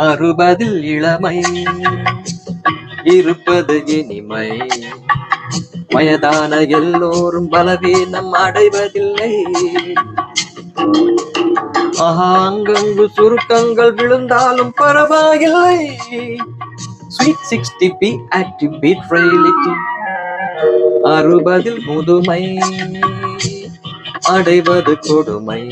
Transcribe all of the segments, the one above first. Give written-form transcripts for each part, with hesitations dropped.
அறுபதில் இளமை இருப்பது இனிமை, வயதான எல்லோரும் பலவீனம் அடைவதில்லை. அங்கங்கு சுருக்கங்கள் விழுந்தாலும் பரவாயில்லை. Sweet 60p active beat frailty. 60 முதுமை அடைவது கொடுமை.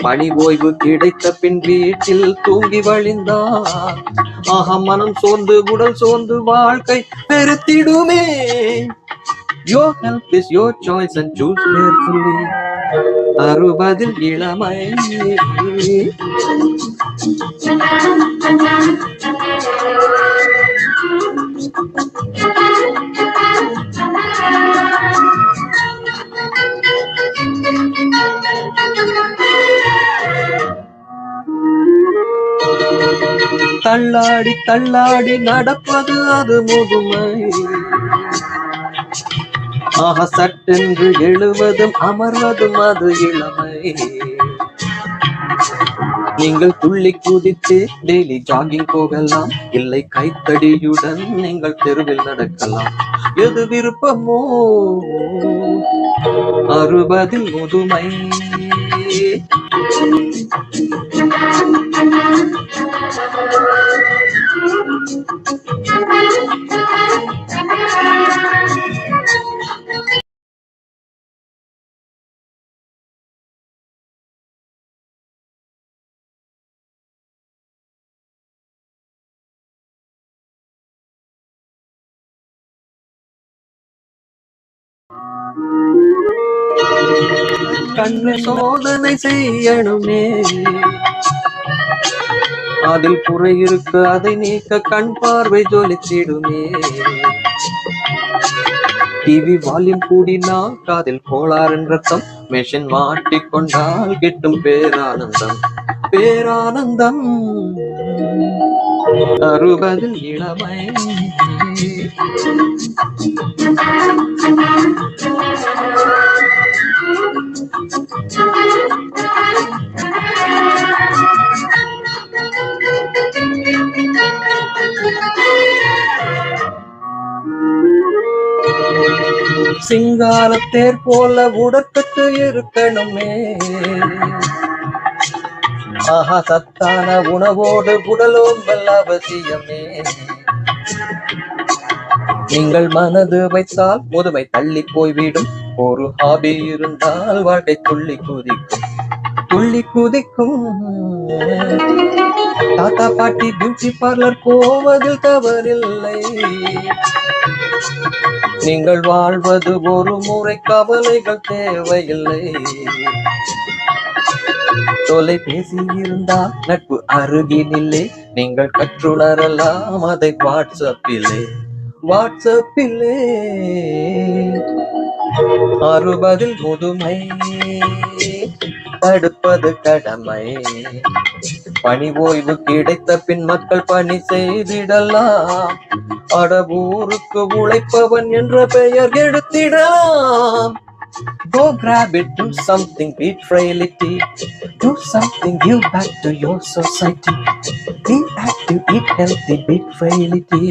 பணி ஓய்வு கிடைத்த பின் வீட்டில் தூங்கி வழிந்தார். மனம் சோர்ந்து உடல் சோர்ந்து வாழ்க்கை பெருத்திடுமே. Your health is your choice and choose carefully. 60 இளமை. தள்ளாடி தள்ளாடி நடப்பது அது முதுமை. சட்டென்று எழுவதும் அமர்வதும் அது இளமை. நீங்கள் துள்ளி குதித்து டெய்லி ஜாகிங் போகலாம், இல்லை கைத்தடியுடன் நீங்கள் தெருவில் நடக்கலாம். எது விருப்பமோ 60 முதுமை. கண்ணு சோதனை செய்யணுமே, அதில் குறை இருக்கு அதை நீக்க கண் பார்வை ஜொலித்திடுமே. டிவி வால்யூம் கூடினால் காதில் கோளாறின் ரத்தம், மெஷின் மாட்டிக்கொண்டால் கிட்டும் பேரானந்தம். பேரானந்தம் 60 இளமை. சிங்காரத்தேர் போல உடற்கட்டு இருக்கணுமே. சத்தான உணவோடு உடலோம்பல் அவசியமே. நீங்கள் மனது வைத்தால் முதுமை தள்ளி போய்விடும். ஒரு ஹாபி இருந்தால் வாழ்க்கை துள்ளி குதிக்கும், துள்ளி குதிக்கும். தாத்தா பாட்டி பியூட்டி பார்லர் போவதில் தவறில்லை. நீங்கள் வாழ்வது ஒரு முறை, கவலைகள் தேவையில்லை. தொலைபேசி இருந்தால் நட்பு அருகினில்லை. நீங்கள் கற்றுணரலாம் அதை வாட்ஸ்அப்பிலே. 60 முதுமை தடுப்பது கடமை. பணி ஓய்வு கிடைத்த பின் மக்கள் பணி செய்திடலாம். அடவூருக்கு உழைப்பவன் என்ற பெயர் எடுத்திடலாம். Go grab it, do something, beat frailty. Do something, give back to your society. Be active, eat healthy, beat frailty.